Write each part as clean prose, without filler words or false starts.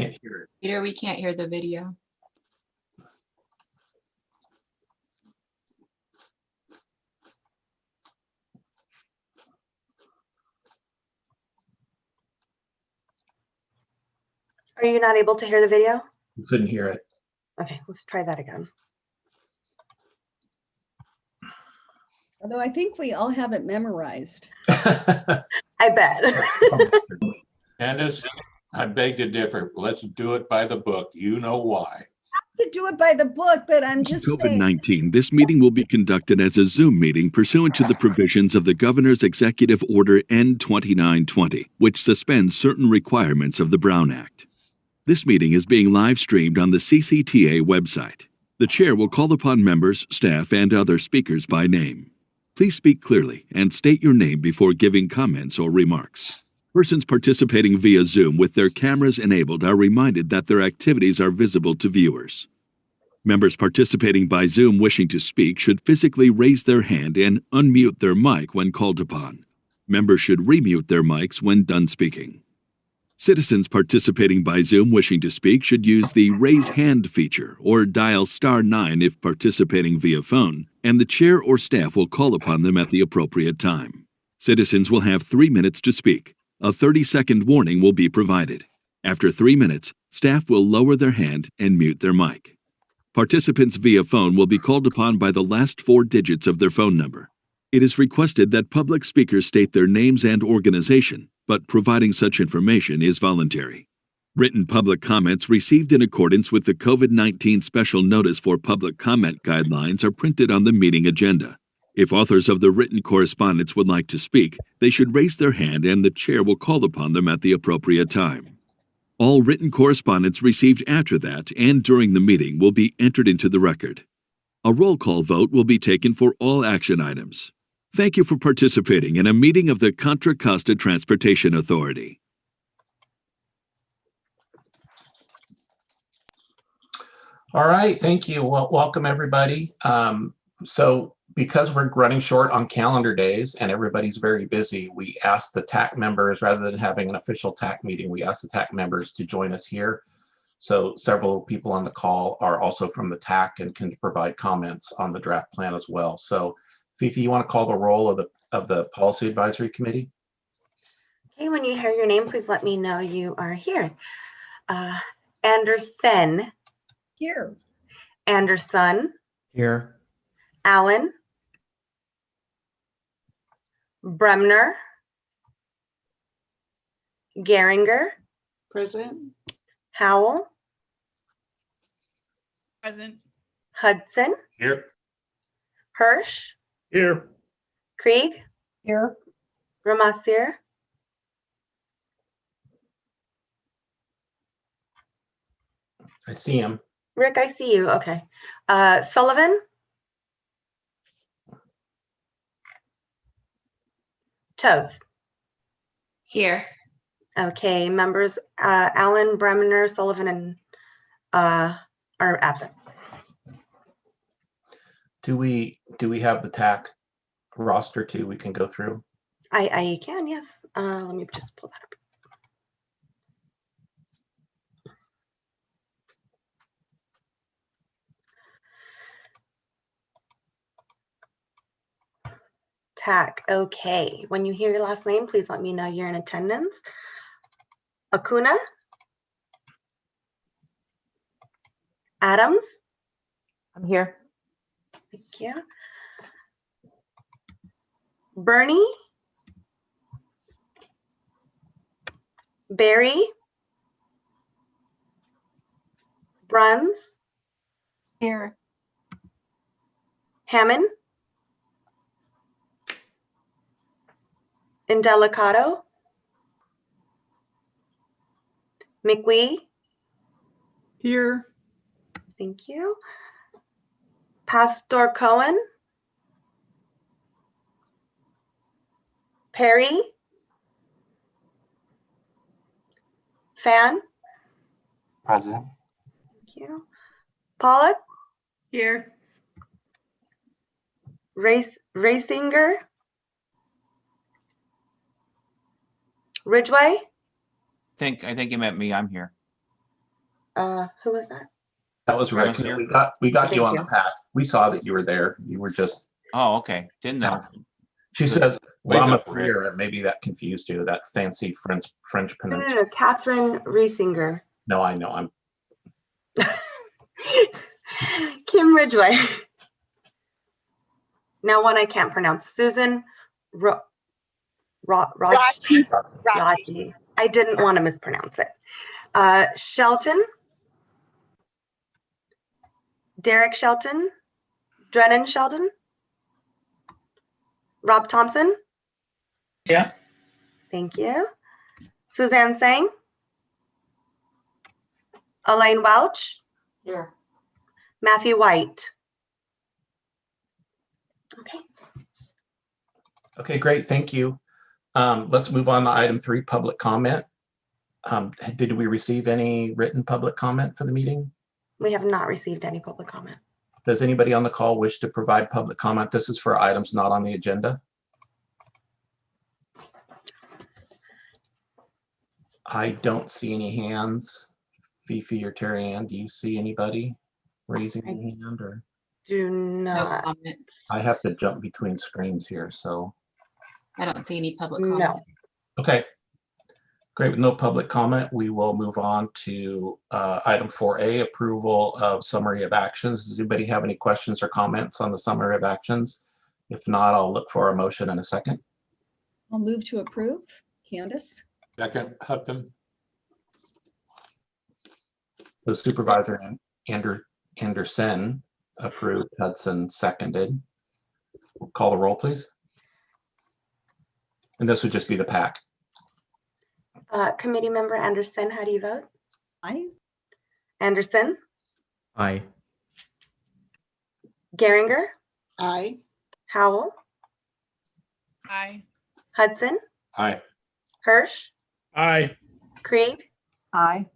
Can't hear it. Peter, we can't hear the video. Are you not able to hear the video? We couldn't hear it. Okay, let's try that again. Although I think we all have it memorized. I bet. Candace, I beg to differ. Let's do it by the book. You know why. To do it by the book, but I'm just saying. COVID-19, this meeting will be conducted as a Zoom meeting pursuant to the provisions of the Governor's Executive Order N-2920, which suspends certain requirements of the Brown Act. This meeting is being live streamed on the CCTA website. The chair will call upon members, staff, and other speakers by name. Please speak clearly and state your name before giving comments or remarks. Persons participating via Zoom with their cameras enabled are reminded that their activities are visible to viewers. Members participating by Zoom wishing to speak should physically raise their hand and unmute their mic when called upon. Members should remute their mics when done speaking. Citizens participating by Zoom wishing to speak should use the Raise Hand feature or dial *9 if participating via phone, and the chair or staff will call upon them at the appropriate time. Citizens will have 3 minutes to speak. A 30-second warning will be provided. After 3 minutes, staff will lower their hand and mute their mic. Participants via phone will be called upon by the last 4 digits of their phone number. It is requested that public speakers state their names and organization, but providing such information is voluntary. Written public comments received in accordance with the COVID-19 Special Notice for Public Comment Guidelines are printed on the meeting agenda. If authors of the written correspondence would like to speak, they should raise their hand and the chair will call upon them at the appropriate time. All written correspondence received after that and during the meeting will be entered into the record. A roll call vote will be taken for all action items. Thank you for participating in a meeting of the Contra Costa Transportation Authority. All right, thank you. Well, welcome everybody. So because we're running short on calendar days and everybody's very busy, we asked the TAC members, rather than having an official TAC meeting, we asked the TAC members to join us here. So several people on the call are also from the TAC and can provide comments on the draft plan as well. So Fifi, you want to call the roll of the Policy Advisory Committee? Okay, when you hear your name, please let me know you are here. Anderson. Here. Anderson. Here. Allen. Bremner. Geringer. Present. Howell. Present. Hudson. Here. Hirsch. Here. Krieg. Here. Ramassier. I see him. Rick, I see you. Okay. Sullivan. Tove. Here. Okay, members Allen, Bremner, Sullivan, and are absent. Do we have the TAC roster too we can go through? I can, yes. Let me just pull that up. TAC, okay. When you hear your last name, please let me know you're in attendance. Acuna. Adams. I'm here. Thank you. Bernie. Barry. Bruns. Here. Hammond. Indelicato. McWee. Here. Thank you. Pastor Cohen. Perry. Fan. Present. Thank you. Pollock. Here. Raceinger. Ridgway. I think you meant me. I'm here. Who was that? That was Rick. was here. We got you Thank on the you. PAC. We saw that you were there. You were just. Oh, okay. Didn't know. She says Wake Rama up, Rick. and maybe that confused you. That fancy French No, pronunciation. Catherine Riesinger. No, I know. I'm. Kim Ridgway. Now one I can't pronounce. Susan Raji. I didn't want to mispronounce it. Shelton. Derek Shelton. Drennan Sheldon. Rob Thompson. Yeah. Thank you. Suzanne Sang. Elaine Welch. Here. Matthew White. Okay. Okay, great. Thank you. Let's move on to item 3, public comment. Did we receive any written public comment for the meeting? We have not received any public comment. Does anybody on the call wish to provide public comment? This is for items not on the agenda. I don't see any hands. Fifi or Terry Ann, do you see anybody raising a hand? Or Do No not. comments. I have to jump between screens here, so. I don't see any public No. comment. Okay, great. With no public comment, we will move on to item 4A, approval of summary of actions. Does anybody have any questions or comments on the summary of actions? If not, I'll look for a motion in a second. I'll move to approve. Candace? Second, Hutton. The supervisor Anderson approved, Hudson seconded. Call the roll, please. And this would just be the PAC. Committee member Anderson, how do you vote? Aye. Anderson, Aye. Geringer, Aye. Howell, Aye. Hudson, Aye. Hirsch, Aye. Creed, Aye.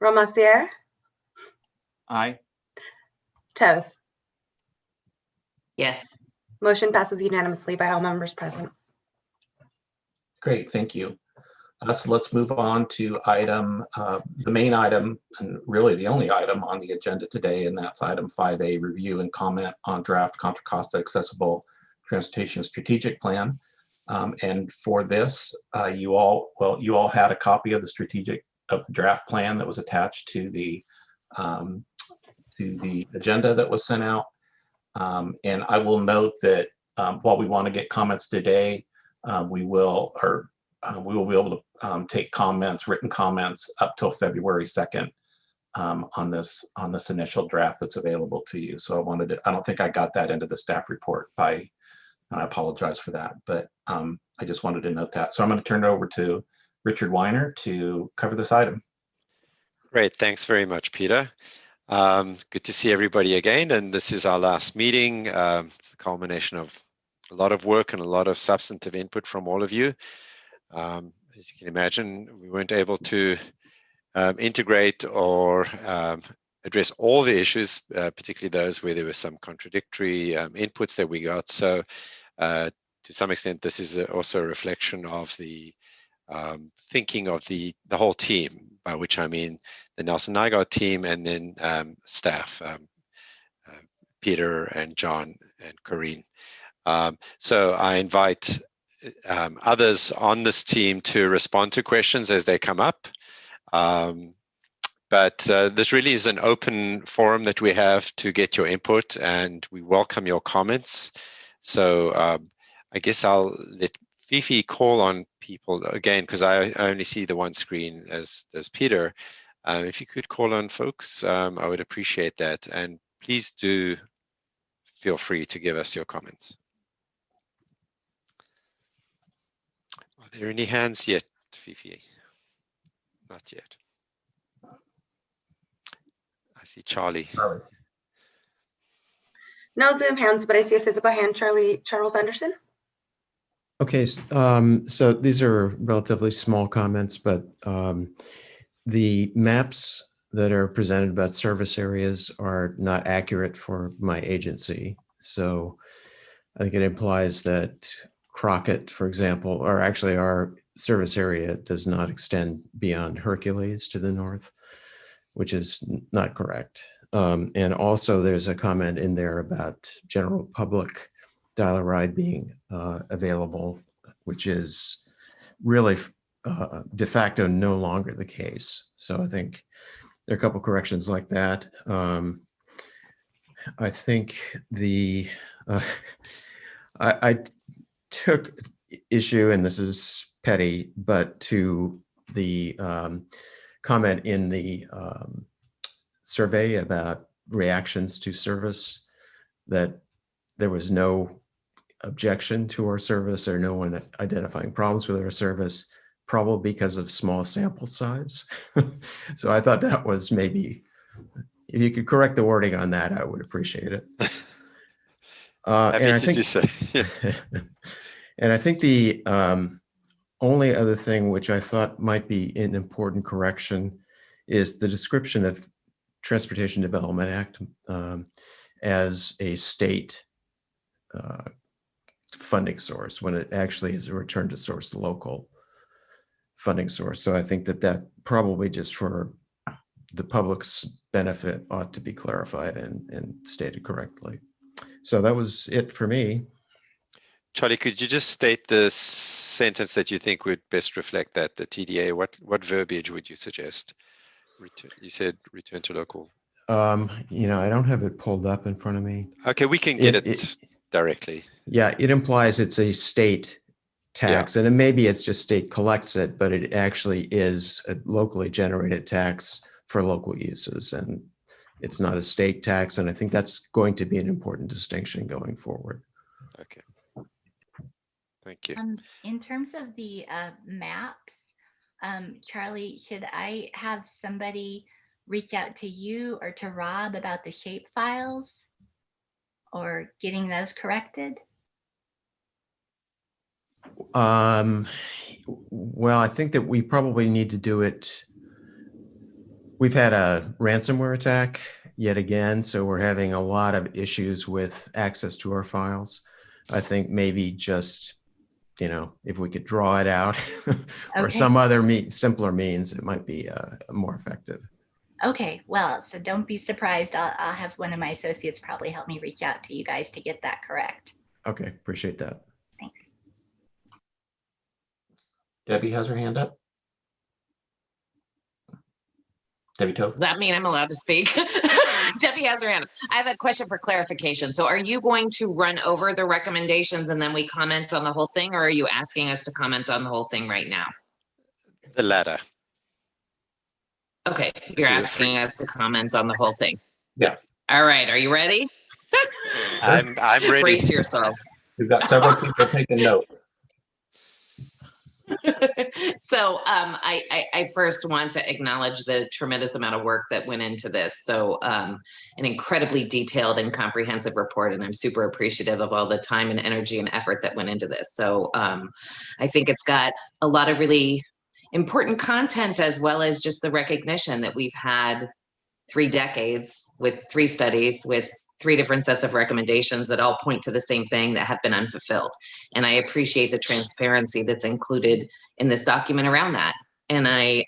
Romassier, Aye. Toth. Yes. Motion passes unanimously by all members present. Great, thank you. So let's move on to item, the main item, and really the only item on the agenda today, and that's item 5A, review and comment on draft Contra Costa Accessible Transportation Strategic Plan. And for this, you all had a copy of the draft plan that was attached to the agenda that was sent out. And I will note that while we want to get comments today, we will be able to take comments, written comments, up till February 2nd on this initial draft that's available to you. So I don't think I got that into the staff report. I apologize for that, but I just wanted to note that. So I'm going to turn it over to Richard Weiner to cover this item. Great, thanks very much, Peter. Good to see everybody again, and this is our last meeting. It's a culmination of a lot of work and a lot of substantive input from all of you. As you can imagine, we weren't able to integrate or address all the issues, particularly those where there were some contradictory inputs that we got. So to some extent, this is also a reflection of the thinking of the whole team, by which I mean the Nelson Nygaard team and then staff, Peter and John and Corrine. So I invite others on this team to respond to questions as they come up. But this really is an open forum that we have to get your input, and we welcome your comments. So I guess I'll let Fifi call on people again, because I only see the one screen as does Peter. If you could call on folks, I would appreciate that. And please do feel free to give us your comments. Are there any hands yet, Fifi? Not yet. I see Charlie. No Zoom hands, but I see a physical hand, Charles Anderson. Okay, so these are relatively small comments, but the maps that are presented about service areas are not accurate for my agency. So I think it implies that Crockett, for example, or actually our service area does not extend beyond Hercules to the north, which is not correct. And also there's a comment in there about general public dial-a-ride being available, which is really de facto no longer the case. So I think there are a couple corrections like that. I think I took issue, and this is petty, but to the comment in the survey about reactions to service, that there was no objection to our service or no one identifying problems with our service, probably because of small sample size. So I thought that was maybe, if you could correct the wording on that, I would appreciate it. Happy and I to think, do so. Yeah. and I think the only other thing which I thought might be an important correction is the description of Transportation Development Act as a state funding source, when it actually is a return to source local funding source. So I think that that probably, just for the public's benefit, ought to be clarified and stated correctly. So that was it for me. Charlie, could you just state the sentence that you think would best reflect that, the TDA? What verbiage would you suggest? You said return to local. You know, I don't have it pulled up in front of me. Okay, we can get it directly. Yeah, it implies it's a state tax, and maybe it's just state collects it, but it actually is a locally generated tax for local uses, and it's not a state tax. And I think that's going to be an important distinction going forward. Okay. Thank you. In terms of the maps, Charlie, should I have somebody reach out to you or to Rob about the shape files or getting those corrected? Well, I think that we probably need to do it. We've had a ransomware attack yet again, so we're having a lot of issues with access to our files. I think maybe just, you know, if we could draw it out or some other simpler means, it might be more effective. Okay, well, so don't be surprised. I'll have one of my associates probably help me reach out to you guys to get that correct. Okay, appreciate that. Thanks. Debbie has her hand up. Debbie Toth. Does that mean I'm allowed to speak? Debbie has her hand up. I have a question for clarification. So are you going to run over the recommendations and then we comment on the whole thing, or are you asking us to comment on the whole thing right now? The latter. Okay, you're asking us to comment on the whole thing. Yeah. All right, are you ready? I'm ready. Brace yourselves. We've got several people taking note. So I first want to acknowledge the tremendous amount of work that went into this. So an incredibly detailed and comprehensive report, and I'm super appreciative of all the time and energy and effort that went into this. So I think it's got a lot of really important content, as well as just the recognition that we've had 3 decades with 3 studies with 3 different sets of recommendations that all point to the same thing that have been unfulfilled. And I appreciate the transparency that's included in this document around that. And I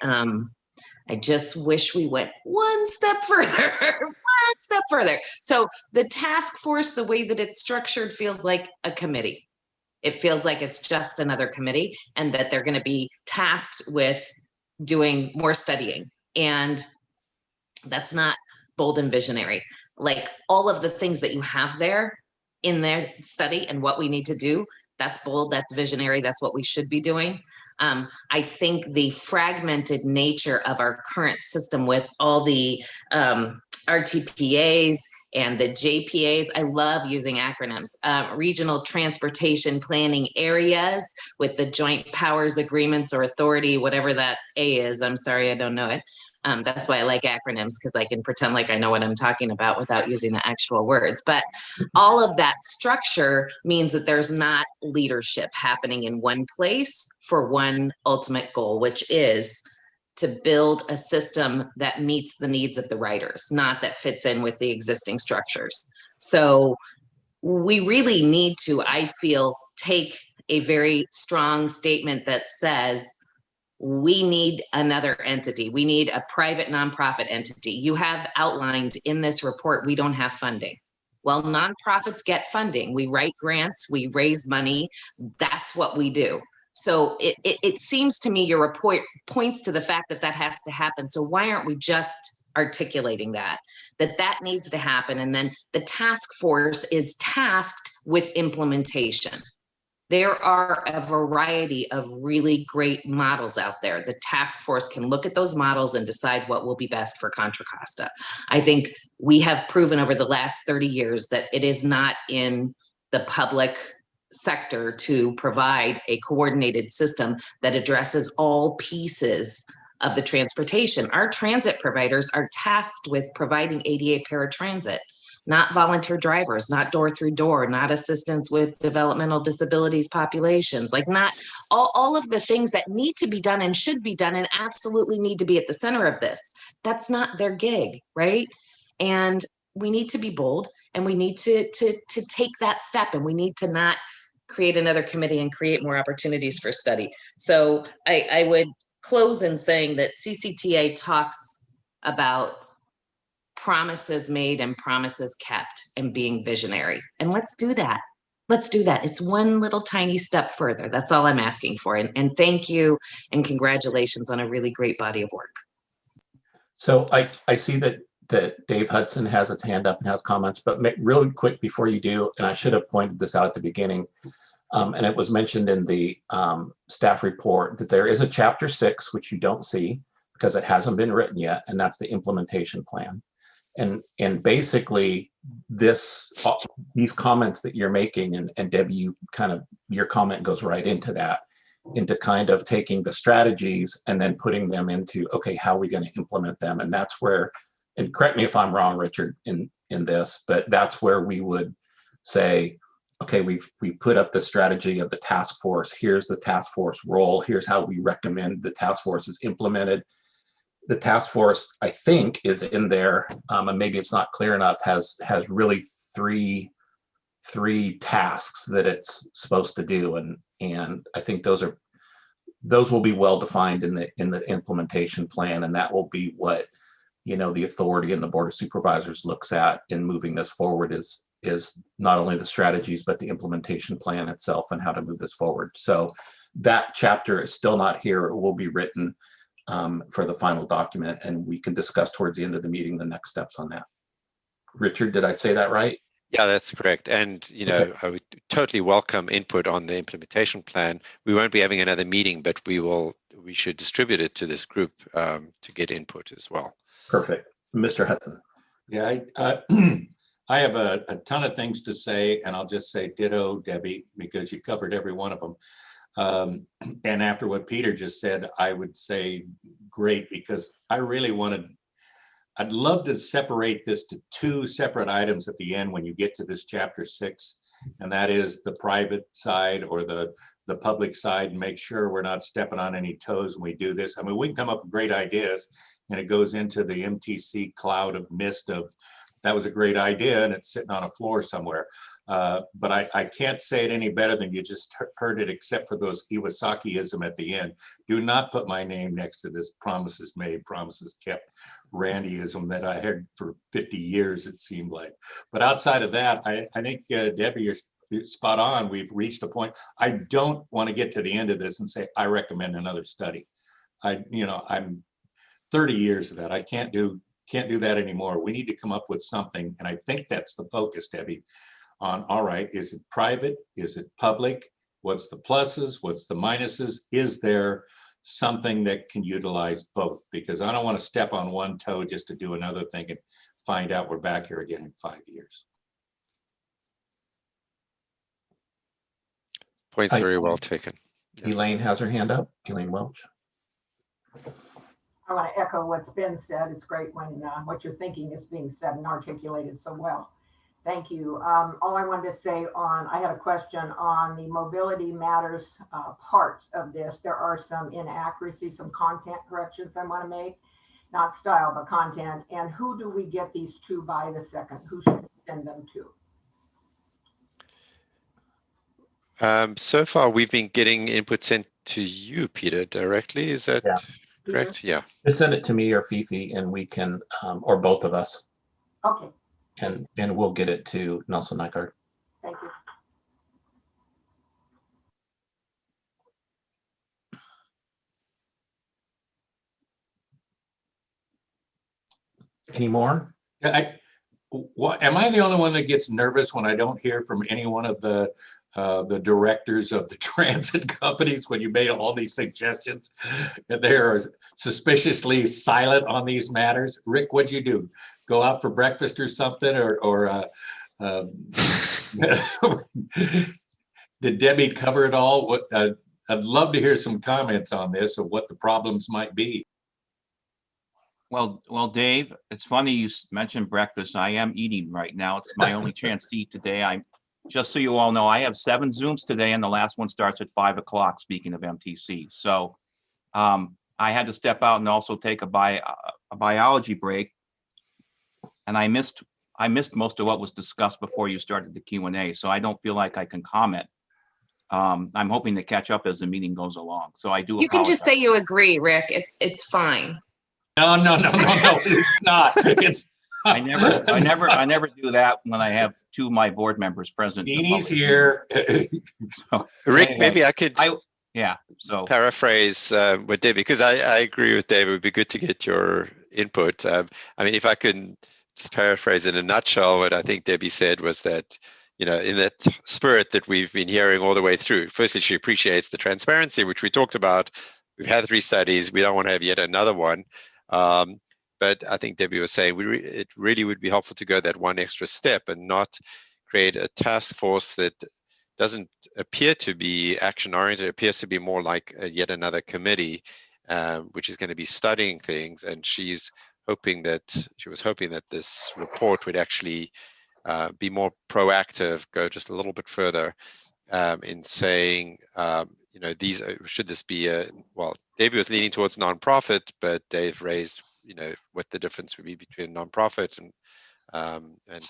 just wish we went one step further, one step further. So the task force, the way that it's structured, feels like a committee. It feels like it's just another committee, and that they're going to be tasked with doing more studying. And that's not bold and visionary. Like all of the things that you have there in their study and what we need to do, that's bold, that's visionary, that's what we should be doing. I think the fragmented nature of our current system with all the RTPAs and the JPAs, I love using acronyms, regional transportation planning areas with the joint powers agreements or authority, whatever that A is. I'm sorry, I don't know it. That's why I like acronyms, because I can pretend like I know what I'm talking about without using the actual words. But all of that structure means that there's not leadership happening in one place for one ultimate goal, which is to build a system that meets the needs of the writers, not that fits in with the existing structures. So we really need to, I feel, take a very strong statement that says we need another entity. We need a private nonprofit entity. You have outlined in this report, we don't have funding. Well, nonprofits get funding. We write grants, we raise money. That's what we do. So it seems to me your report points to the fact that that has to happen. So why aren't we just articulating that needs to happen? And then the task force is tasked with implementation. There are a variety of really great models out there. The task force can look at those models and decide what will be best for Contra Costa. I think we have proven over the last 30 years that it is not in the public sector to provide a coordinated system that addresses all pieces of the transportation. Our transit providers are tasked with providing ADA paratransit, not volunteer drivers, not door through door, not assistance with developmental disabilities populations, like not all of the things that need to be done and should be done and absolutely need to be at the center of this. That's not their gig, right? And we need to be bold, and we need to take that step, and we need to not create another committee and create more opportunities for study. So I would close in saying that CCTA talks about promises made and promises kept and being visionary. And let's do that. Let's do that. It's one little tiny step further. That's all I'm asking for. And thank you and congratulations on a really great body of work. So I see that Dave Hudson has his hand up and has comments, but really quick before you do, and I should have pointed this out at the beginning, and it was mentioned in the staff report that there is a chapter 6, which you don't see because it hasn't been written yet, and that's the implementation plan. And basically these comments that you're making, and Debbie, your comment goes right into that, into kind of taking the strategies and then putting them into, okay, how are we going to implement them? And that's where, and correct me if I'm wrong, Richard, in this, but that's where we would say, okay, we put up the strategy of the task force. Here's the task force role. Here's how we recommend the task force is implemented. The task force, I think, is in there, and maybe it's not clear enough, has really three tasks that it's supposed to do, and I think those will be well defined in the implementation plan, and that will be what the authority and the Board of Supervisors looks at in moving this forward is not only the strategies but the implementation plan itself and how to move this forward. So that chapter is still not here. It will be written for the final document, and we can discuss towards the end of the meeting the next steps on that. Richard, did I say that right? Yeah, that's correct. And, I would totally welcome input on the implementation plan. We won't be having another meeting, but we should distribute it to this group to get input as well. Perfect. Mr. Hudson. Yeah, I have a ton of things to say, and I'll just say ditto, Debbie, because you covered every one of them. And after what Peter just said, I would say great, because I really I'd love to separate this to 2 separate items at the end when you get to this chapter 6, and that is the private side or the public side, and make sure we're not stepping on any toes when we do this. I mean, we can come up with great ideas, and it goes into the MTC cloud of mist of, that was a great idea and it's sitting on a floor somewhere. But I can't say it any better than you just heard it, except for those Iwasaki-ism at the end. Do not put my name next to this promises made, promises kept Randyism that I had for 50 years, it seemed like. But outside of that, I think, Debbie, you're spot on. We've reached a point. I don't want to get to the end of this and say, I recommend another study. I'm 30 years of that. I can't do that anymore. We need to come up with something. And I think that's the focus, Debbie, on, all right, is it private? Is it public? What's the pluses? What's the minuses? Is there something that can utilize both? Because I don't want to step on one toe just to do another thing and find out we're back here again in 5 years. Points very well taken. Elaine has her hand up. Elaine Welch. I want to echo what's been said. It's great when what you're thinking is being said and articulated so well. Thank you. All I wanted to say I had a question on the Mobility Matters parts of this. There are some inaccuracies, some content corrections I want to make, not style, but content. And who do we get these to by the second? Who should we send them to? So far, we've been getting input sent to you, Peter, directly. Is that Yeah. correct? Yeah. Just send it to me or Fifi and we can, or both of us, Okay, and we'll get it to Nelson Nygaard. thank you. Any more? Yeah, am I the only one that gets nervous when I don't hear from any one of the directors of the transit companies when you made all these suggestions? And they are suspiciously silent on these matters. Rick, what'd you do? Go out for breakfast or something, or did Debbie cover it all? What I'd love to hear some comments on this of what the problems might be. Well, Dave, it's funny you mentioned breakfast. I am eating right now. It's my only chance to eat today. Just so you all know, I have 7 Zooms today, and the last one starts at 5 o'clock. Speaking of MTC, so I had to step out and also take a biology break, and I missed most of what was discussed before you started the Q&A. So I don't feel like I can comment. I'm hoping to catch up as the meeting goes along. So I do. You can just say you agree, Rick. It's fine. No, it's not. It's I never do that when I have 2 of my board members present. Deanie's here. So, Rick, anyway, maybe I could so paraphrase what Debbie, because I agree with Dave. It would be good to get your input. I mean, if I can just paraphrase in a nutshell, what I think Debbie said was that, you know, in that spirit that we've been hearing all the way through, firstly, she appreciates the transparency, which we talked about. We've had 3 studies. We don't want to have yet another one. But I think Debbie was saying it really would be helpful to go that one extra step and not create a task force that doesn't appear to be action oriented. It appears to be more like yet another committee, which is going to be studying things. And she was hoping that this report would actually be more proactive, go just a little bit further in saying, you know, should this be well, Debbie was leaning towards nonprofit, but Dave raised, you know, what the difference would be between nonprofit and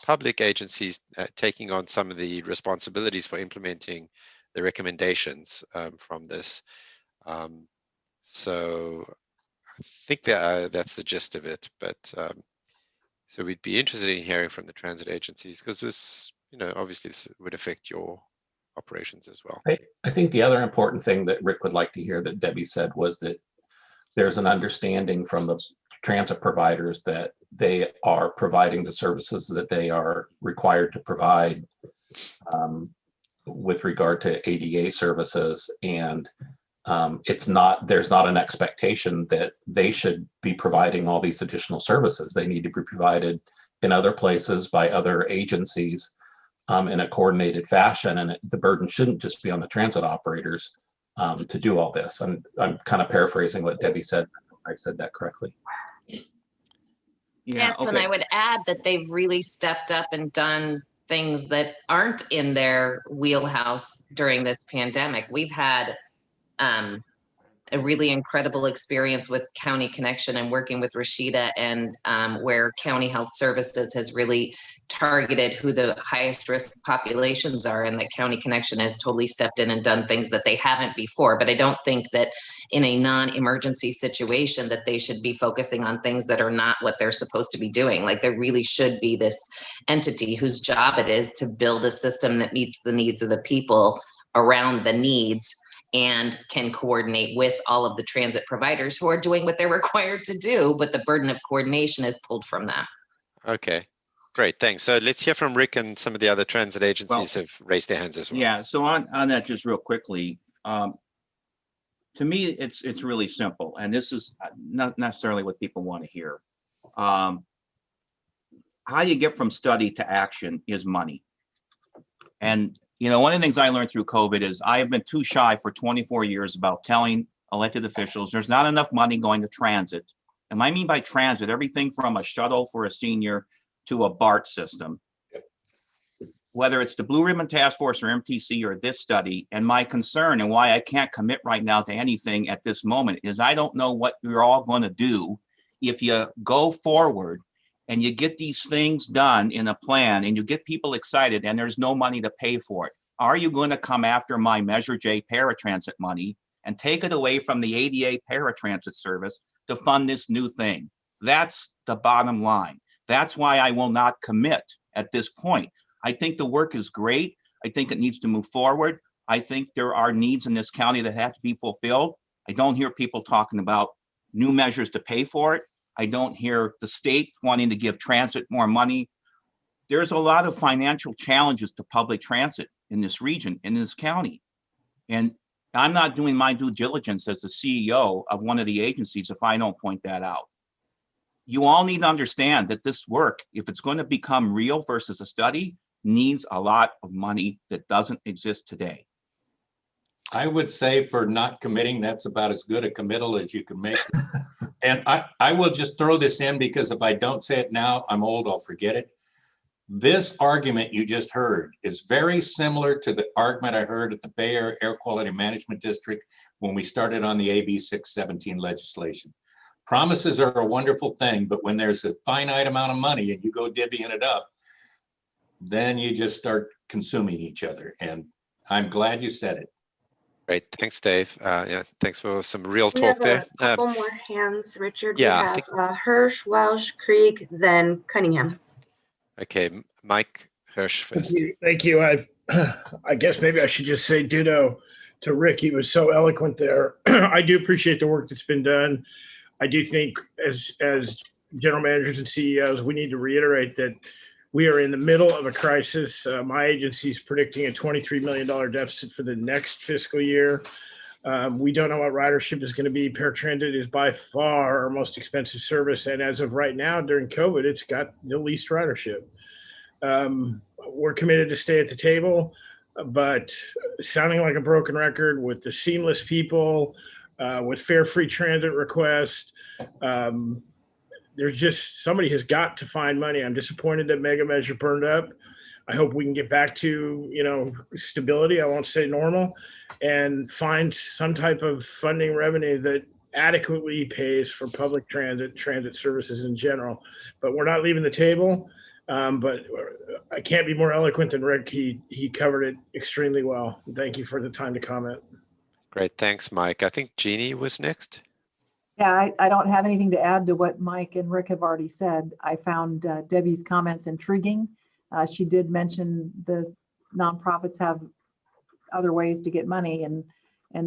public agencies taking on some of the responsibilities for implementing the recommendations from this. So I think that's the gist of it. But so we'd be interested in hearing from the transit agencies, because this, you know, obviously this would affect your operations as well. I think the other important thing that Rick would like to hear that Debbie said was that there's an understanding from the transit providers that they are providing the services that they are required to provide with regard to ADA services, and there's not an expectation that they should be providing all these additional services. They need to be provided in other places by other agencies in a coordinated fashion, and the burden shouldn't just be on the transit operators to do all this. I'm kind of paraphrasing what Debbie said. I said that correctly. Yeah, yes, and I would add that they've really stepped up and done things that aren't in their wheelhouse during this pandemic. We've had a really incredible experience with County Connection and working with Rashida, and where County Health Services has really targeted who the highest risk populations are, and that County Connection has totally stepped in and done things that they haven't before. But I don't think that in a non-emergency situation that they should be focusing on things that are not what they're supposed to be doing. Like, there really should be this entity whose job it is to build a system that meets the needs of the people around the needs, and can coordinate with all of the transit providers who are doing what they're required to do, but the burden of coordination is pulled from that. Okay, great, thanks. So let's hear from Rick, and some of the other transit agencies have raised their hands as well. Yeah, so on that, just real quickly, to me, it's really simple, and this is not necessarily what people want to hear. How you get from study to action is money. And you know, one of the things I learned through COVID is I have been too shy for 24 years about telling elected officials there's not enough money going to transit. And I mean by transit, everything from a shuttle for a senior to a BART system, whether it's the Blue Ribbon Task Force or MTC or this study. And my concern, and why I can't commit right now to anything at this moment, is I don't know what you're all going to do if you go forward and you get these things done in a plan and you get people excited and there's no money to pay for it. Are you going to come after my Measure J paratransit money and take it away from the ADA paratransit service to fund this new thing. That's the bottom line. That's why I will not commit at this point. I think the work is great. I think it needs to move forward. I think there are needs in this county that have to be fulfilled. I don't hear people talking about new measures to pay for it. I don't hear the state wanting to give transit more money. There's a lot of financial challenges to public transit in this region, in this county. And I'm not doing my due diligence as the CEO of one of the agencies if I don't point that out. You all need to understand that this work, if it's going to become real versus a study, needs a lot of money that doesn't exist today. I would say for not committing, that's about as good a committal as you can make. And I will just throw this in because if I don't say it now, I'm old, I'll forget it. This argument you just heard is very similar to the argument I heard at the Bay Area Air Quality Management District when we started on the AB 617 legislation. Promises are a wonderful thing, but when there's a finite amount of money and you go divvying it up, then you just start consuming each other. And I'm glad you said it. Great, thanks, Dave. Yeah, thanks for some real We talk have there. a couple more hands, Richard. yeah, I We have think- Hirsch, Welsh, Krieg, then Cunningham. Okay, Mike Hirsch first. Thank you. I guess maybe I should just say ditto to Rick. He was so eloquent there. I do appreciate the work that's been done. I do think as general managers and CEOs, we need to reiterate that we are in the middle of a crisis. My agency is predicting a $23 million deficit for the next fiscal year. We don't know what ridership is going to be. Paratransit is by far our most expensive service. And as of right now, during COVID, it's got the least ridership. We're committed to stay at the table, but sounding like a broken record with the seamless people, with fare-free transit requests, there's just, somebody has got to find money. I'm disappointed that Mega Measure burned up. I hope we can get back to, stability. I won't say normal, and find some type of funding revenue that adequately pays for public transit services in general. But we're not leaving the table. But I can't be more eloquent than Rick. He covered it extremely well. Thank you for the time to comment. Great, thanks, Mike. I think Jeannie was next. Yeah, I don't have anything to add to what Mike and Rick have already said. I found Debbie's comments intriguing. She did mention the nonprofits have other ways to get money, and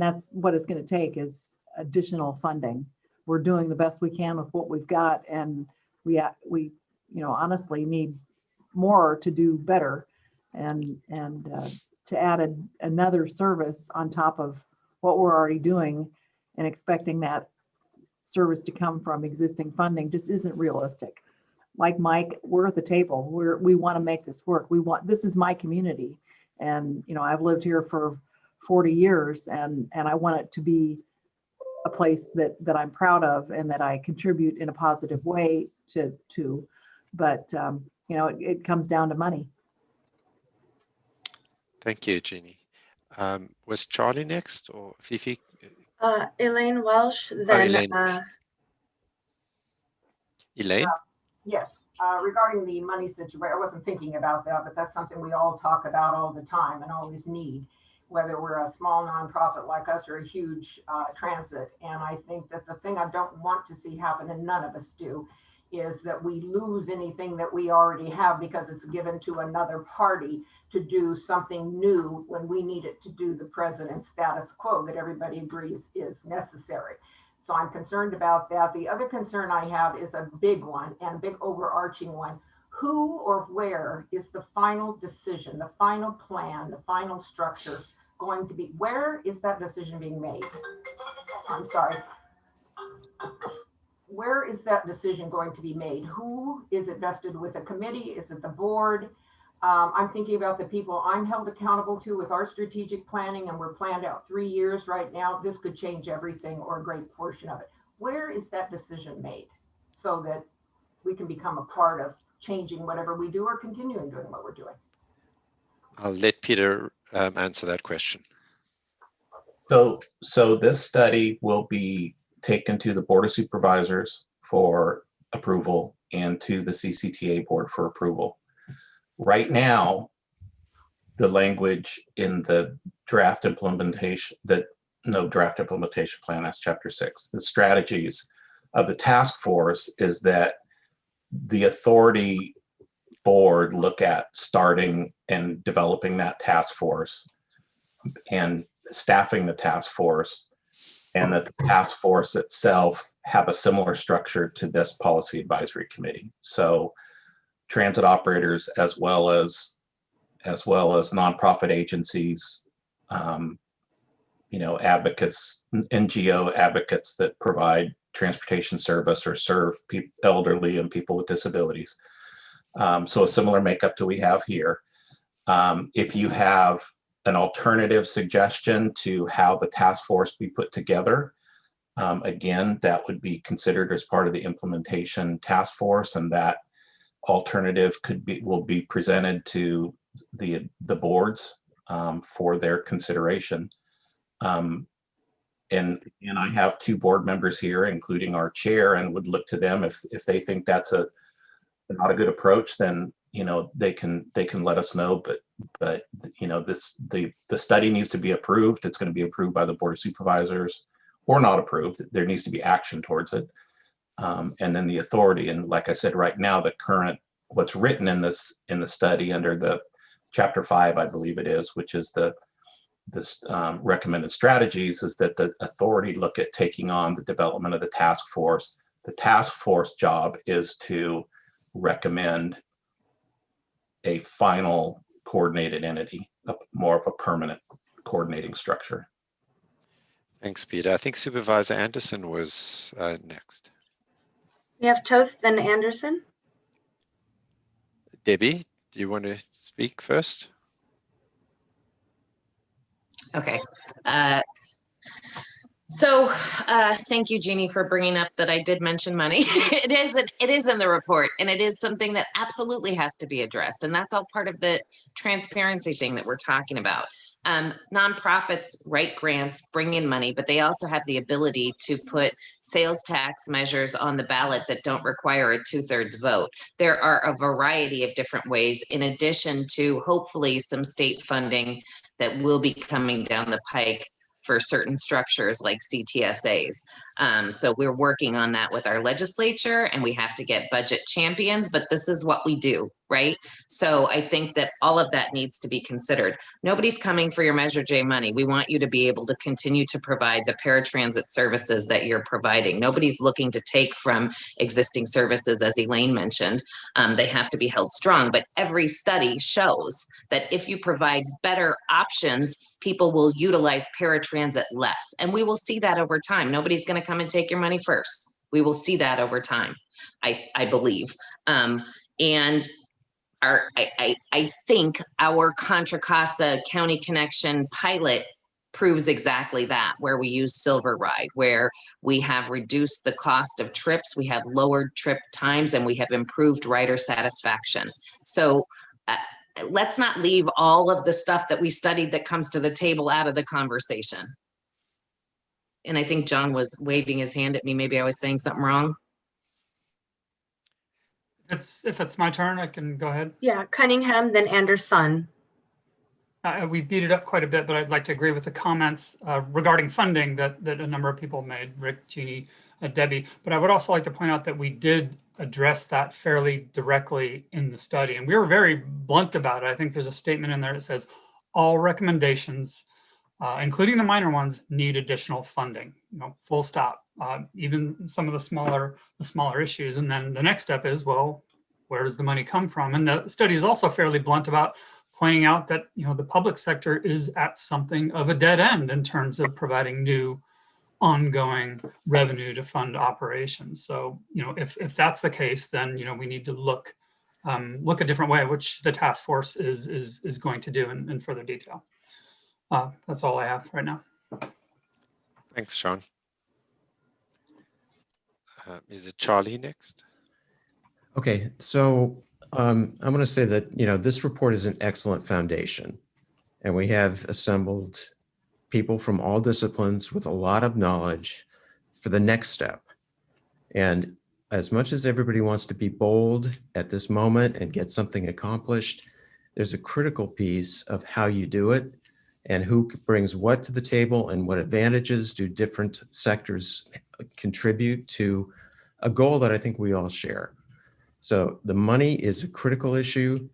that's what it's going to take is additional funding. We're doing the best we can with what we've got, and we honestly need more to do better, and to add another service on top of what we're already doing and expecting that service to come from existing funding just isn't realistic. Like Mike, we're at the table. We want to make this work. This is my community, and I've lived here for 40 years, and I want it to be a place that I'm proud of and that I contribute in a positive way to. But it comes down to money. Thank you, Jeannie. Was Charlie next or Fifi? Elaine Welsh, then Elaine. Elaine? Yes, regarding the money situation, I wasn't thinking about that, but that's something we all talk about all the time and always need, whether we're a small nonprofit like us or a huge transit. And I think that the thing I don't want to see happen, and none of us do, is that we lose anything that we already have because it's given to another party to do something new when we need it to do the president's status quo that everybody agrees is necessary. So I'm concerned about that. The other concern I have is a big one and a big overarching one. Who or where is the final decision, the final plan, the final structure going to be? Where is that decision being made? I'm sorry. Where is that decision going to be made? Who is it vested with? A committee? Is it the board? I'm thinking about the people I'm held accountable to with our strategic planning, and we're planned out 3 years right now. This could change everything or a great portion of it. Where is that decision made so that we can become a part of changing whatever we do or continuing doing what we're doing? I'll let Peter answer that question. So this study will be taken to the Board of Supervisors for approval and to the CCTA board for approval. Right now, the language in the draft implementation, that no draft implementation plan. That's chapter 6. The strategies of the task force is that the authority board look at starting and developing that task force and staffing the task force, and that the task force itself have a similar structure to this policy advisory committee. So transit operators as well as nonprofit agencies, advocates, NGO advocates that provide transportation service or serve elderly and people with disabilities. So a similar makeup to we have here. If you have an alternative suggestion to how the task force be put together, again, that would be considered as part of the implementation task force, and that alternative will be presented to the boards for their consideration. And I have 2 board members here, including our chair, and would look to them if they think that's not a good approach, then they can let us know. But the study needs to be approved. It's going to be approved by the Board of Supervisors, or not approved. There needs to be action towards it. And then the authority, and like I said, right now what's written in the study under the chapter 5, I believe it is, which is this recommended strategies, is that the authority look at taking on the development of the task force. The task force job is to recommend a final coordinated entity, more of a permanent coordinating structure. Thanks, Peter. I think Supervisor Anderson was next. We have Toth, then Anderson. Debbie, do you want to speak first? Okay. Thank you, Jeannie, for bringing up that I did mention money. It is in the report, and it is something that absolutely has to be addressed. And that's all part of the transparency thing that we're talking about. Nonprofits write grants, bring in money, but they also have the ability to put sales tax measures on the ballot that don't require a 2/3 vote. There are a variety of different ways, in addition to hopefully some state funding that will be coming down the pike for certain structures like CTSAs. So we're working on that with our legislature, and we have to get budget champions, but this is what we do, right? So I think that all of that needs to be considered. Nobody's coming for your Measure J money. We want you to be able to continue to provide the paratransit services that you're providing. Nobody's looking to take from existing services, as Elaine mentioned. They have to be held strong, but every study shows that if you provide better options, people will utilize paratransit less. And we will see that over time. Nobody's going to come and take your money first. We will see that over time, I believe. And I think our Contra Costa County Connection pilot proves exactly that, where we use Silver Ride, where we have reduced the cost of trips, we have lowered trip times, and we have improved rider satisfaction. So let's not leave all of the stuff that we studied that comes to the table out of the conversation. And I think John was waving his hand at me. Maybe I was saying something wrong. If it's my turn, I can go ahead. Yeah, Cunningham, then Anderson. We beat it up quite a bit, but I'd like to agree with the comments regarding funding that a number of people made, Rick, Jeannie, Debbie. But I would also like to point out that we did address that fairly directly in the study, and we were very blunt about it. I think there's a statement in there that says all recommendations, including the minor ones, need additional funding. Full stop. Even some of the smaller issues, and then the next step is, well, where does the money come from? And the study is also fairly blunt about pointing out that the public sector is at something of a dead end in terms of providing new ongoing revenue to fund operations. So if that's the case, then we need to look a different way, which the task force is going to do in further detail. That's all I have right now. Thanks, Sean. Is it Charlie next? Okay, so I'm going to say that, this report is an excellent foundation, and we have assembled people from all disciplines with a lot of knowledge for the next step. And as much as everybody wants to be bold at this moment and get something accomplished, there's a critical piece of how you do it and who brings what to the table and what advantages do different sectors contribute to a goal that I think we all share. So the money is a critical issue,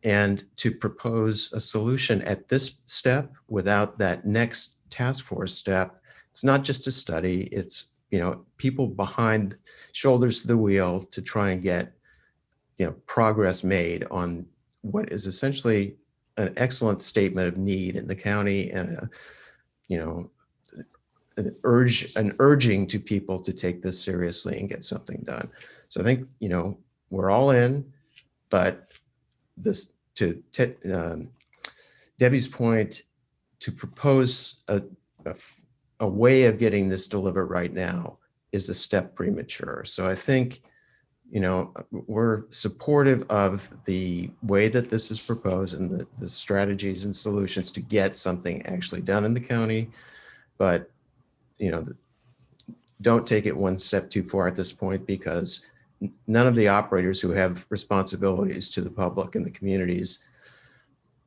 and to propose a solution at this step without that next task force step, it's not just a study, it's, you know, people behind, shoulders to the wheel to try and get, you know, progress made on what is essentially an excellent statement of need in the county, and a, you know, an urging to people to take this seriously and get something done. So I think, you know, we're all in, but this, to Debbie's point, to propose a way of getting this delivered right now is a step premature. So I think, you know, we're supportive of the way that this is proposed and the strategies and solutions to get something actually done in the county. But, you know, don't take it one step too far at this point, because none of the operators who have responsibilities to the public and the communities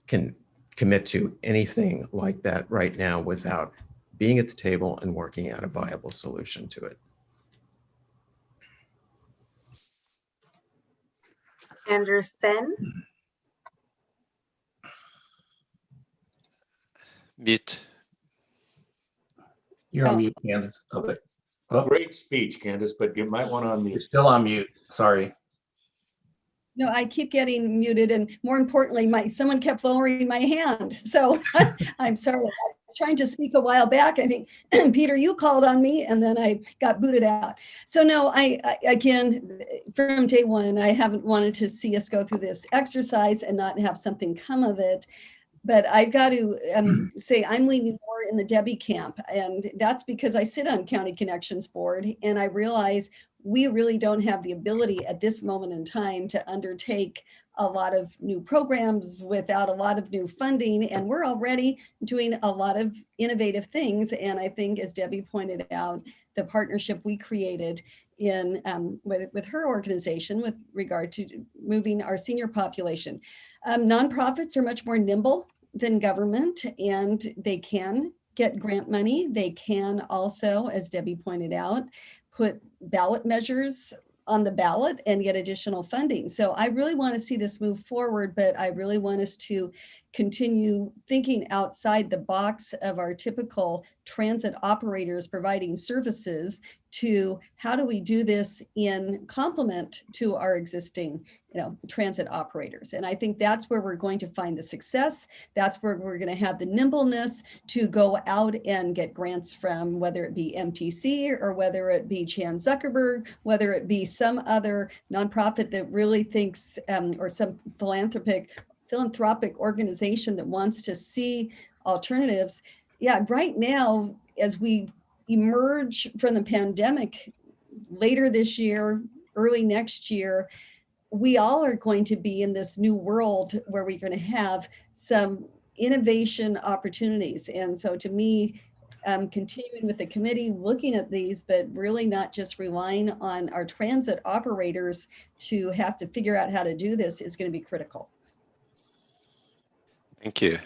can commit to anything like that right now without being at the table and working out a viable solution to it. Anderson. Mute. You're on mute, Candace. Okay. Oh, Great speech, Candace, but you might want to unmute. you're still on mute. Sorry. No, I keep getting muted, and more importantly, someone kept lowering my hand. So I'm sorry. I was trying to speak a while back. I think, Peter, you called on me, and then I got booted out. So no, I again, from day one, I haven't wanted to see us go through this exercise and not have something come of it. But I've got to say I'm leaning more in the Debbie camp, and that's because I sit on County Connections Board, and I realize we really don't have the ability at this moment in time to undertake a lot of new programs without a lot of new funding. And we're already doing a lot of innovative things. And I think, as Debbie pointed out, the partnership we created in with her organization with regard to moving our senior population. Nonprofits are much more nimble than government, and they can get grant money. They can also, as Debbie pointed out, put ballot measures on the ballot and get additional funding. So I really want to see this move forward, but I really want us to continue thinking outside the box of our typical transit operators providing services to how do we do this in complement to our existing, you know, transit operators. And I think that's where we're going to find the success. That's where we're going to have the nimbleness to go out and get grants from, whether it be MTC or whether it be Chan Zuckerberg, whether it be some other nonprofit that really thinks, or some philanthropic organization that wants to see alternatives. Yeah, right now, as we emerge from the pandemic later this year, early next year, we all are going to be in this new world where we're going to have some innovation opportunities. And so to me, continuing with the committee, looking at these, but really not just relying on our transit operators to have to figure out how to do this is going to be critical. Thank you.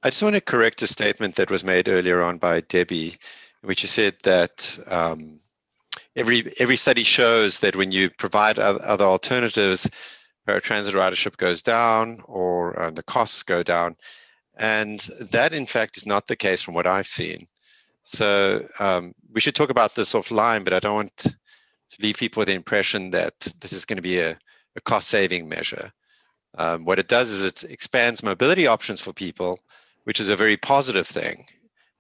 I just want to correct a statement that was made earlier on by Debbie, in which you said that every study shows that when you provide other alternatives, paratransit ridership goes down, or the costs go down. And that, in fact, is not the case from what I've seen. So we should talk about this offline, but I don't want to leave people with the impression that this is going to be a cost-saving measure. What it does is it expands mobility options for people, which is a very positive thing.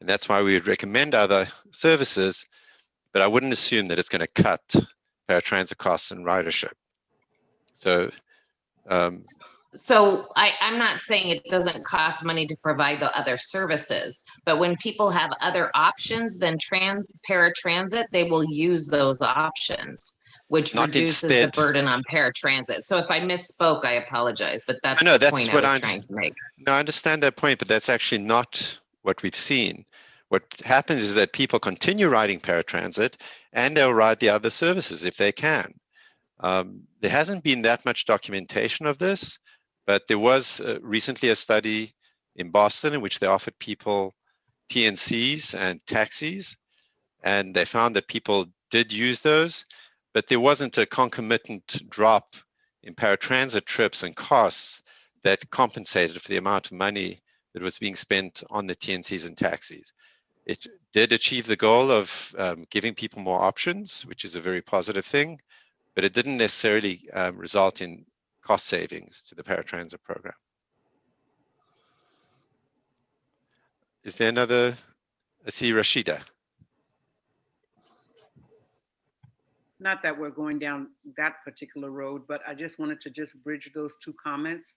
And that's why we would recommend other services, but I wouldn't assume that it's going to cut paratransit costs and ridership. So, I'm not saying it doesn't cost money to provide the other services, but when people have other options than paratransit, they will use those options, which reduces the burden on paratransit. So if I misspoke, I apologize, but that's the point I was trying to make. No, I understand that point, but that's actually not what we've seen. What happens is that people continue riding paratransit and they'll ride the other services if they can. There hasn't been that much documentation of this, but there was recently a study in Boston in which they offered people TNCs and taxis. And they found that people did use those, but there wasn't a concomitant drop in paratransit trips and costs that compensated for the amount of money that was being spent on the TNCs and taxis. It did achieve the goal of giving people more options, which is a very positive thing, but it didn't necessarily result in cost savings to the paratransit program. Is there another? I see Rashida. Not that we're going down that particular road, but I just wanted to just bridge those two comments.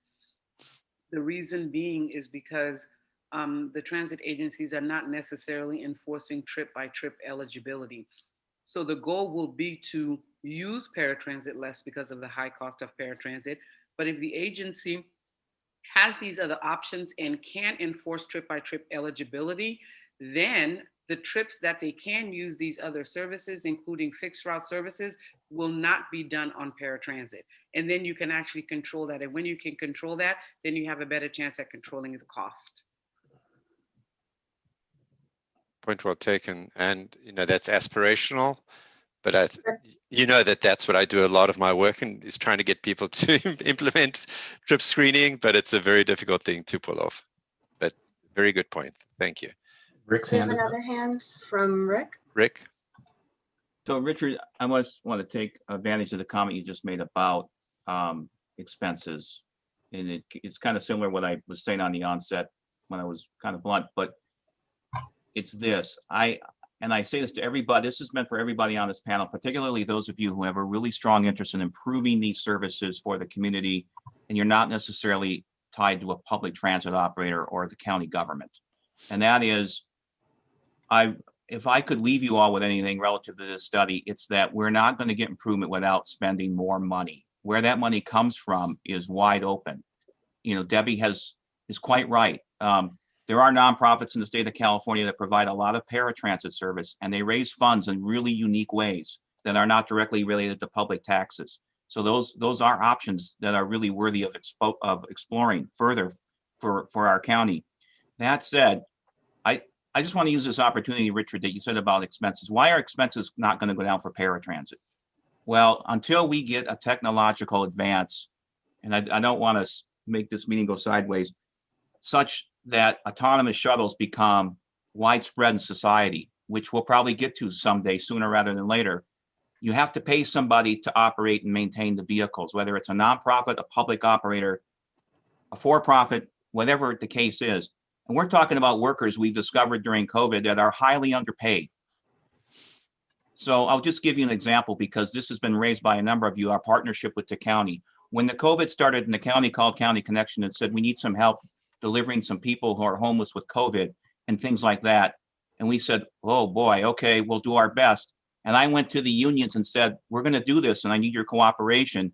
The reason being is because the transit agencies are not necessarily enforcing trip-by-trip eligibility. So the goal will be to use paratransit less because of the high cost of paratransit. But if the agency has these other options and can enforce trip-by-trip eligibility, then the trips that they can use these other services, including fixed route services, will not be done on paratransit. And then you can actually control that. And when you can control that, then you have a better chance at controlling the cost. Point well taken. And, you know, that's aspirational, but that's what I do a lot of my work and is trying to get people to implement trip screening, but it's a very difficult thing to pull off. But very good point. Thank you. Rick's We have hand is up. another hand from Rick. Rick? So Richard, I want to take advantage of the comment you just made about expenses. And it's kind of similar to what I was saying on the onset when I was kind of blunt, but it's this. I say this to everybody, this is meant for everybody on this panel, particularly those of you who have a really strong interest in improving these services for the community, and you're not necessarily tied to a public transit operator or the county government. And that is, if I could leave you all with anything relative to this study, it's that we're not going to get improvement without spending more money. Where that money comes from is wide open. You know, Debbie is quite right. There are nonprofits in the state of California that provide a lot of paratransit service, and they raise funds in really unique ways that are not directly related to public taxes. So those are options that are really worthy of exploring further for our county. That said, I just want to use this opportunity, Richard, that you said about expenses. Why are expenses not going to go down for paratransit? Well, until we get a technological advance, and I don't want to make this meeting go sideways, such that autonomous shuttles become widespread in society, which we'll probably get to someday, sooner rather than later, you have to pay somebody to operate and maintain the vehicles, whether it's a nonprofit, a public operator, a for-profit, whatever the case is. And we're talking about workers we've discovered during COVID that are highly underpaid. So I'll just give you an example because this has been raised by a number of you, our partnership with the county. When the COVID started and the county called County Connection and said, we need some help delivering some people who are homeless with COVID and things like that. And we said, oh boy, okay, we'll do our best. And I went to the unions and said, we're going to do this and I need your cooperation.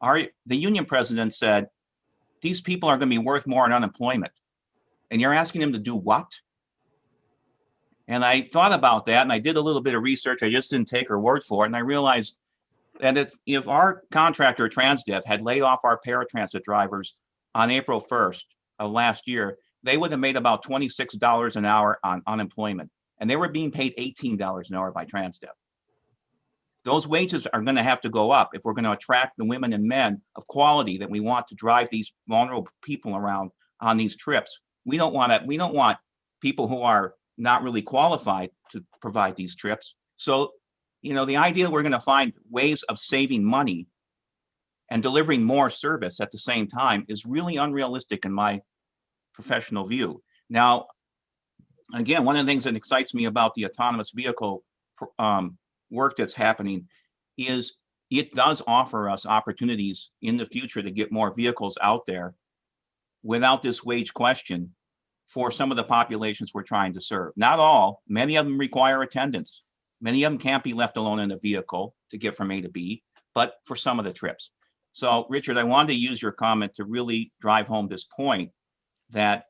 The union president said, these people are going to be worth more in unemployment. And you're asking them to do what? And I thought about that and I did a little bit of research. I just didn't take her word for it. And I realized that if our contractor Transdev had laid off our paratransit drivers on April 1st of last year, they would have made about $26 an hour on unemployment. And they were being paid $18 an hour by Transdev. Those wages are going to have to go up if we're going to attract the women and men of quality that we want to drive these vulnerable people around on these trips. We don't want people who are not really qualified to provide these trips. So, you know, the idea we're going to find ways of saving money and delivering more service at the same time is really unrealistic in my professional view. Now, again, one of the things that excites me about the autonomous vehicle work that's happening is it does offer us opportunities in the future to get more vehicles out there without this wage question for some of the populations we're trying to serve. Not all, many of them require attendance. Many of them can't be left alone in a vehicle to get from A to B, but for some of the trips. So Richard, I wanted to use your comment to really drive home this point that,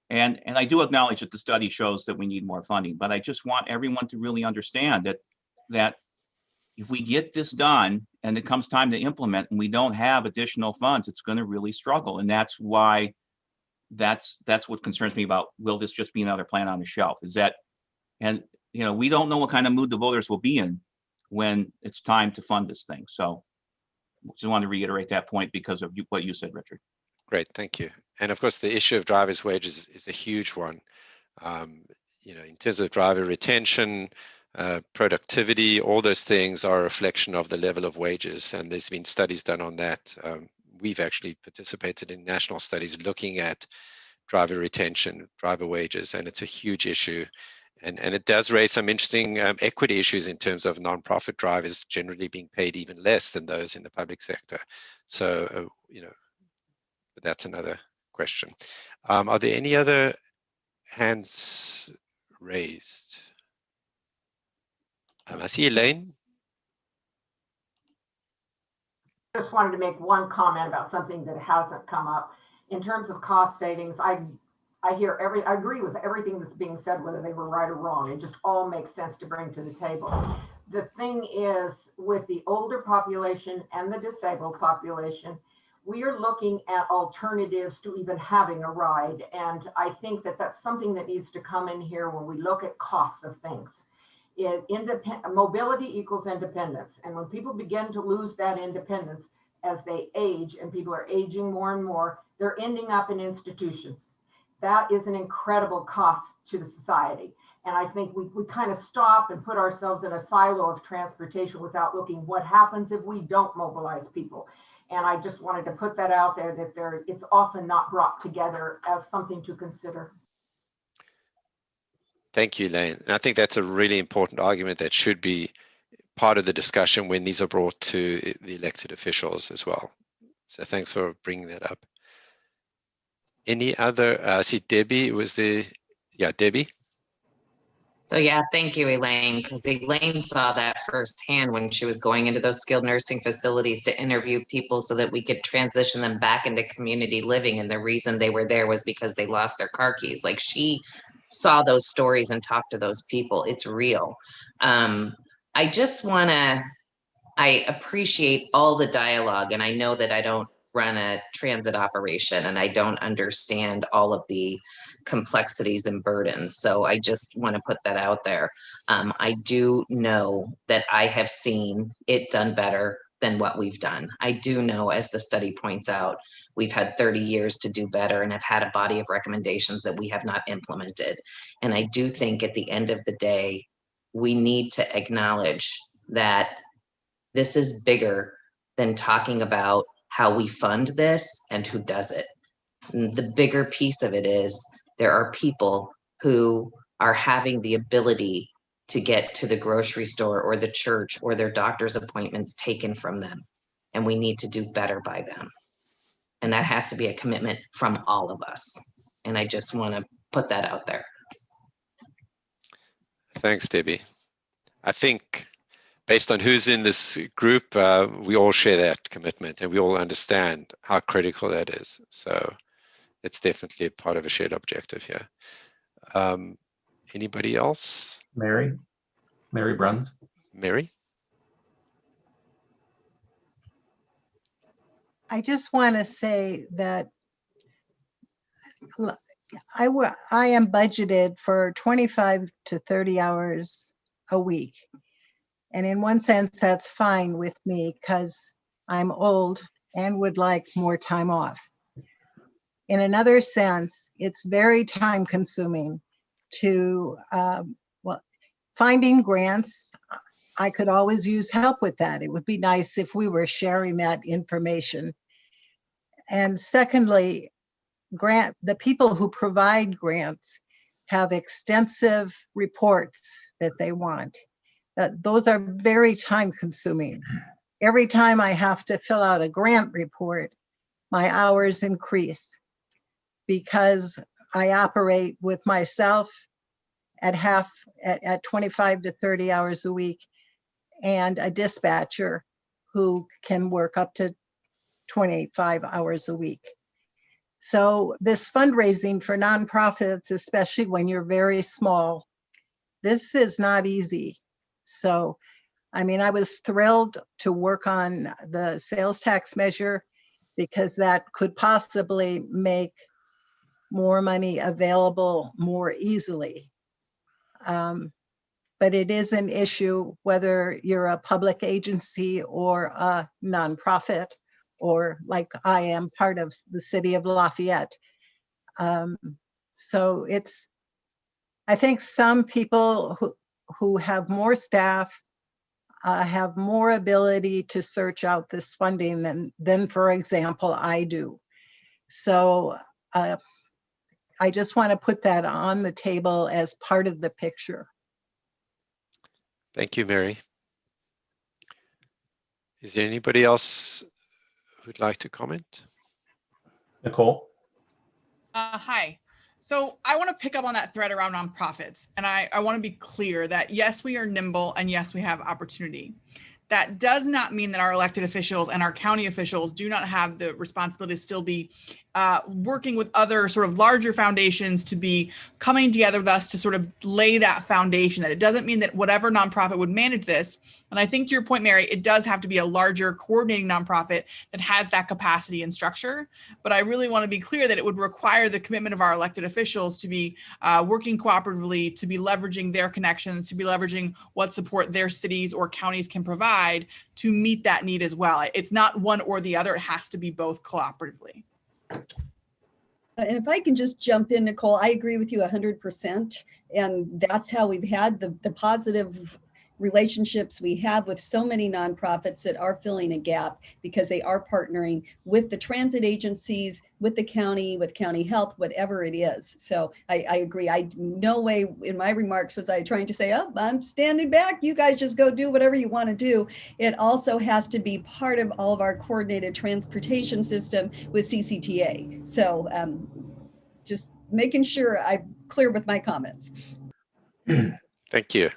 and I do acknowledge that the study shows that we need more funding, but I just want everyone to really understand that if we get this done and it comes time to implement and we don't have additional funds, it's going to really struggle. And that's why that's what concerns me about, will this just be another plan on the shelf? Is that, and we don't know what kind of mood the voters will be in when it's time to fund this thing. So just want to reiterate that point because of what you said, Richard. Great, thank you. And of course, the issue of drivers' wages is a huge one. In terms of driver retention, productivity, all those things are a reflection of the level of wages. And there's been studies done on that. We've actually participated in national studies looking at driver retention, driver wages, and it's a huge issue. And it does raise some interesting equity issues in terms of nonprofit drivers generally being paid even less than those in the public sector. So, but that's another question. Are there any other hands raised? I see Elaine. Just wanted to make one comment about something that hasn't come up. In terms of cost savings, I agree with everything that's being said, whether they were right or wrong. It just all makes sense to bring to the table. The thing is, with the older population and the disabled population, we are looking at alternatives to even having a ride. And I think that that's something that needs to come in here when we look at costs of things. Mobility equals independence. And when people begin to lose that independence as they age, and people are aging more and more, they're ending up in institutions. That is an incredible cost to the society. And I think we kind of stop and put ourselves in a silo of transportation without looking what happens if we don't mobilize people. And I just wanted to put that out there, that it's often not brought together as something to consider. Thank you, Elaine. And I think that's a really important argument that should be part of the discussion when these are brought to the elected officials as well. So thanks for bringing that up. Any other, I see Debbie was the, yeah, Debbie. So yeah, thank you, Elaine, because Elaine saw that firsthand when she was going into those skilled nursing facilities to interview people so that we could transition them back into community living. And the reason they were there was because they lost their car keys. Like, she saw those stories and talked to those people. It's real. I just want to, I appreciate all the dialogue, and I know that I don't run a transit operation and I don't understand all of the complexities and burdens. So I just want to put that out there. I do know that I have seen it done better than what we've done. I do know, as the study points out, we've had 30 years to do better and have had a body of recommendations that we have not implemented. And I do think at the end of the day, we need to acknowledge that this is bigger than talking about how we fund this and who does it. And the bigger piece of it is there are people who are having the ability to get to the grocery store or the church or their doctor's appointments taken from them. And we need to do better by them. And that has to be a commitment from all of us. And I just want to put that out there. Thanks, Debbie. I think based on who's in this group, we all share that commitment and we all understand how critical that is. So it's definitely a part of a shared objective here. Anybody else? Mary Bruns. Mary? I just want to say that I am budgeted for 25 to 30 hours a week. And in one sense, that's fine with me because I'm old and would like more time off. In another sense, it's very time consuming to, finding grants. I could always use help with that. It would be nice if we were sharing that information. And secondly, the people who provide grants have extensive reports that they want. Those are very time consuming. Every time I have to fill out a grant report, my hours increase because I operate with myself at 25 to 30 hours a week and a dispatcher who can work up to 25 hours a week. So this fundraising for nonprofits, especially when you're very small, this is not easy. So, I mean, I was thrilled to work on the sales tax measure because that could possibly make more money available more easily. But it is an issue whether you're a public agency or a nonprofit, or like I am part of the city of Lafayette. So I think some people who have more staff have more ability to search out this funding than for example, I do. So I just want to put that on the table as part of the picture. Thank you, Mary. Is there anybody else who'd like to comment? Nicole? Hi. So I want to pick up on that thread around nonprofits. And I want to be clear that yes, we are nimble and yes, we have opportunity. That does not mean that our elected officials and our county officials do not have the responsibility to still be working with other sort of larger foundations to be coming together with us to sort of lay that foundation. That it doesn't mean that whatever nonprofit would manage this. And I think to your point, Mary, it does have to be a larger coordinating nonprofit that has that capacity and structure. But I really want to be clear that it would require the commitment of our elected officials to be working cooperatively, to be leveraging their connections, to be leveraging what support their cities or counties can provide to meet that need as well. It's not one or the other. It has to be both cooperatively. And if I can just jump in, Nicole, I agree with you 100%. And that's how we've had the positive relationships we have with so many nonprofits that are filling a gap because they are partnering with the transit agencies, with the county, with county health, whatever it is. So I agree. No way in my remarks was I trying to say, oh, I'm standing back. You guys just go do whatever you want to do. It also has to be part of all of our coordinated transportation system with CCTA. So just making sure I'm clear with my comments. Thank you.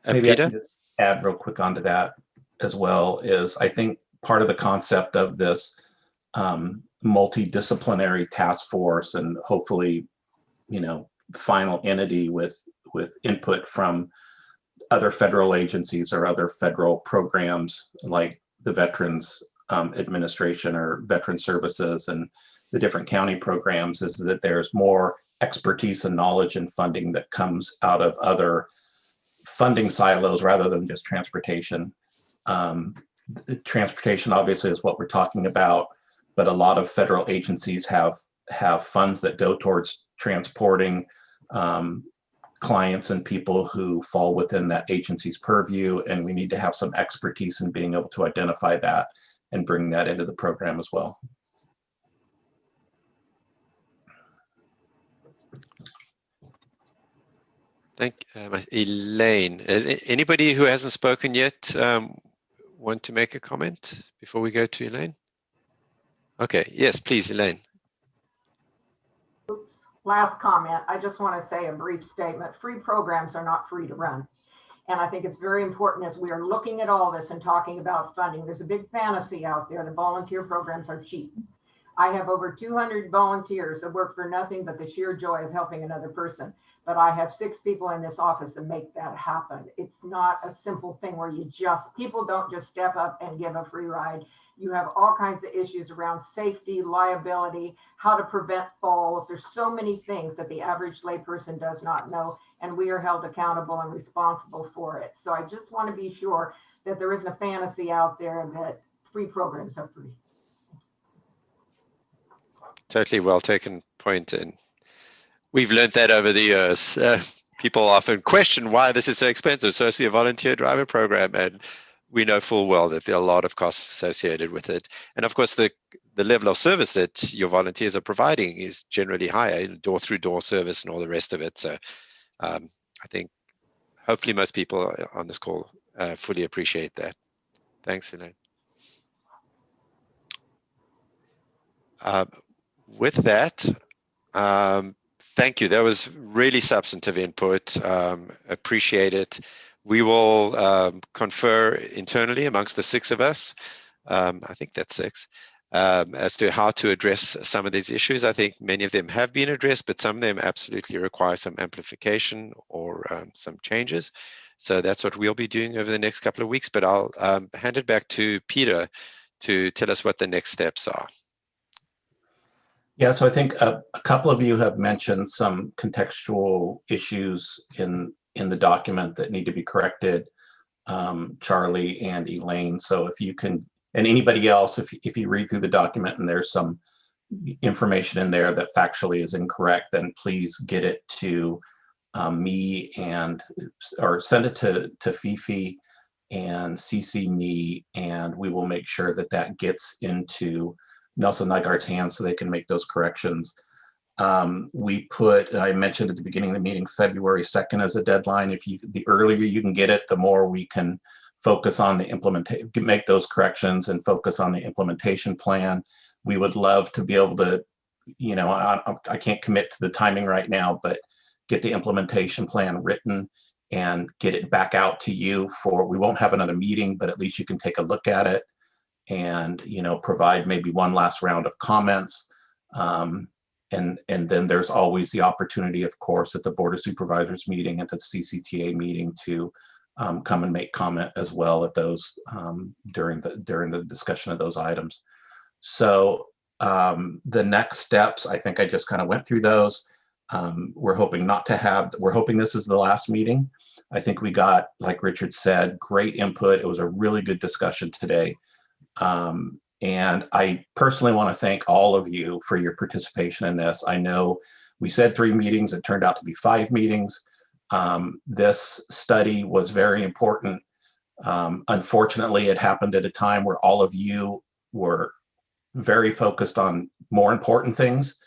Maybe I Peter? can just add real quick onto that as well is I think part of the concept of this multidisciplinary task force and hopefully, final entity with input from other federal agencies or other federal programs like the Veterans Administration or Veteran Services and the different county programs is that there's more expertise and knowledge and funding that comes out of other funding silos rather than just transportation. Transportation obviously is what we're talking about, but a lot of federal agencies have funds that go towards transporting clients and people who fall within that agency's purview, and we need to have some expertise in being able to identify that and bring that into the program as well. Thank Elaine. Is anybody who hasn't spoken yet want to make a comment before we go to Elaine? Okay, yes, please, Elaine. Last comment, I just want to say a brief statement. Free programs are not free to run. And I think it's very important as we are looking at all this and talking about funding, there's a big fantasy out there that volunteer programs are cheap. I have over 200 volunteers that work for nothing but the sheer joy of helping another person. But I have 6 people in this office that make that happen. It's not a simple thing where people don't just step up and give a free ride. You have all kinds of issues around safety, liability, how to prevent falls. There's so many things that the average layperson does not know, and we are held accountable and responsible for it. So I just want to be sure that there isn't a fantasy out there that free programs are free. Totally well taken point, and we've learned that over the years. People often question why this is so expensive. So it's a volunteer driver program, and we know full well that there are a lot of costs associated with it. And of course, the level of service that your volunteers are providing is generally higher, door-through-door service and all the rest of it. So I think hopefully most people on this call fully appreciate that. Thanks, Elaine. With that, thank you. That was really substantive input. Appreciate it. We will confer internally amongst the 6 of us. I think that's 6, as to how to address some of these issues. I think many of them have been addressed, but some of them absolutely require some amplification or some changes. So that's what we'll be doing over the next couple of weeks. But I'll hand it back to Peter to tell us what the next steps are. Yeah, so I think a couple of you have mentioned some contextual issues in the document that need to be corrected, Charlie and Elaine. So if you can, and anybody else, if you read through the document and there's some information in there that factually is incorrect, then please get it to me and, or send it to Fifi and CC me, and we will make sure that that gets into Nelson Nygaard's hands so they can make those corrections. We put, I mentioned at the beginning of the meeting, February 2nd as a deadline. If you, the earlier you can get it, the more we can focus on the implementation, make those corrections and focus on the implementation plan. We would love to be able to, you know, I can't commit to the timing right now, but get the implementation plan written and get it back out to you for, we won't have another meeting, but at least you can take a look at it and, you know, provide maybe one last round of comments. And then there's always the opportunity, of course, at the Board of Supervisors meeting, at the CCTA meeting, to come and make comment as well at those during the discussion of those items. So the next steps, I think I just kind of went through those. We're hoping we're hoping this is the last meeting. I think we got, like Richard said, great input. It was a really good discussion today. And I personally want to thank all of you for your participation in this. I know we said 3 meetings, it turned out to be 5 meetings. This study was very important. Unfortunately, it happened at a time where all of you were very focused on more important things.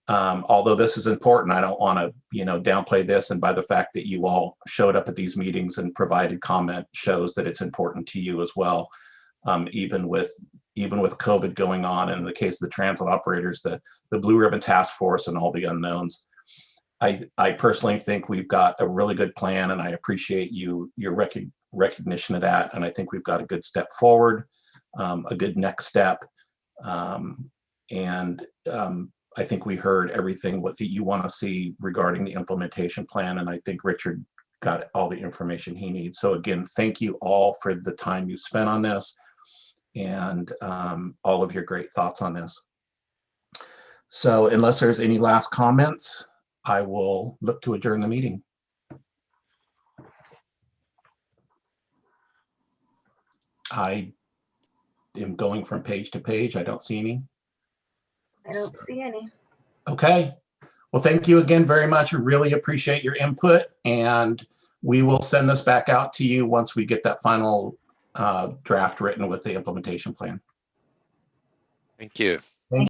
Although this is important, I don't want to, you know, downplay this. And by the fact that you all showed up at these meetings and provided comment shows that it's important to you as well. Even with COVID going on, and in the case of the transit operators, the Blue Ribbon Task Force and all the unknowns. I personally think we've got a really good plan, and I appreciate your recognition of that. And I think we've got a good step forward, a good next step. I think we heard everything that you want to see regarding the implementation plan, and I think Richard got all the information he needs. So again, thank you all for the time you spent on this and all of your great thoughts on this. So unless there's any last comments, I will look to adjourn the meeting. I am going from page to page. I don't see any. I don't see any. Okay. Well, thank you again very much. I really appreciate your input, and we will send this back out to you once we get that final draft written with the implementation plan. Thank you.